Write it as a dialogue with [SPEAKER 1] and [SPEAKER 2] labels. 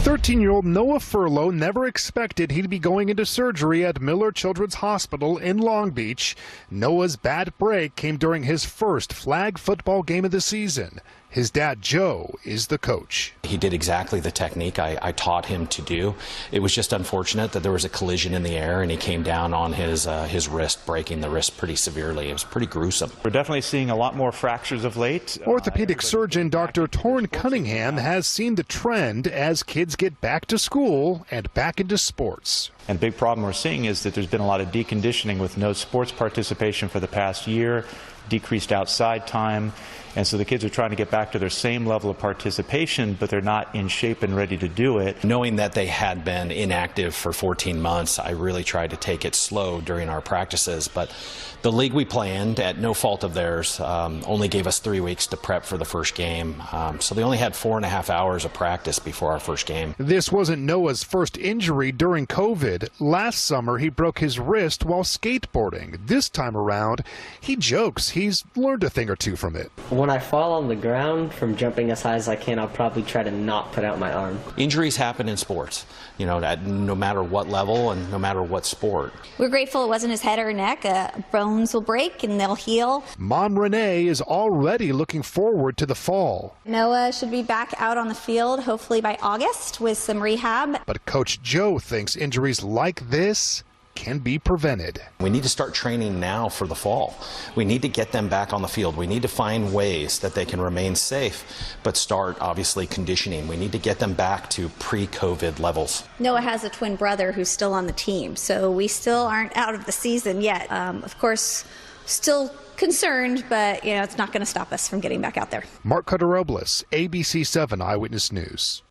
[SPEAKER 1] 13-year-old Noah Furlow never expected he'd be going into surgery at Miller Children's Hospital in Long Beach. Noah's bad break came during his first flag football game of the season. His dad, Joe, is the coach.
[SPEAKER 2] He did exactly the technique I taught him to do. It was just unfortunate that there was a collision in the air and he came down on his wrist, breaking the wrist pretty severely. It was pretty gruesome.
[SPEAKER 3] We're definitely seeing a lot more fractures of late.
[SPEAKER 1] Orthopedic surgeon Dr. Torin Cunningham has seen the trend as kids get back to school and back into sports.
[SPEAKER 3] And big problem we're seeing is that there's been a lot of deconditioning with no sports participation for the past year, decreased outside time, and so the kids are trying to get back to their same level of participation, but they're not in shape and ready to do it.
[SPEAKER 2] Knowing that they had been inactive for 14 months, I really tried to take it slow during our practices, but the league we play in, at no fault of theirs, only gave us 3 weeks to prep for the first game, so they only had 4.5 hours of practice before our first game.
[SPEAKER 1] This wasn't Noah's first injury during COVID. Last summer, he broke his wrist while skateboarding. This time around, he jokes he's learned a thing or two from it.
[SPEAKER 4] When I fall on the ground from jumping as high as I can, I'll probably try to not put out my arm.
[SPEAKER 2] Injuries happen in sports, you know, no matter what level and no matter what sport.
[SPEAKER 5] We're grateful it wasn't his head or neck. Bones will break and they'll heal.
[SPEAKER 1] Mom Renee is already looking forward to the fall.
[SPEAKER 5] Noah should be back out on the field hopefully by August with some rehab.
[SPEAKER 1] But Coach Joe thinks injuries like this can be prevented.
[SPEAKER 2] We need to start training now for the fall. We need to get them back on the field. We need to find ways that they can remain safe, but start obviously conditioning. We need to get them back to pre-COVID levels.
[SPEAKER 5] Noah has a twin brother who's still on the team, so we still aren't out of the season yet. Of course, still concerned, but it's not going to stop us from getting back out there.
[SPEAKER 1] Mark Cutter-Robles, ABC 7 Eyewitness News.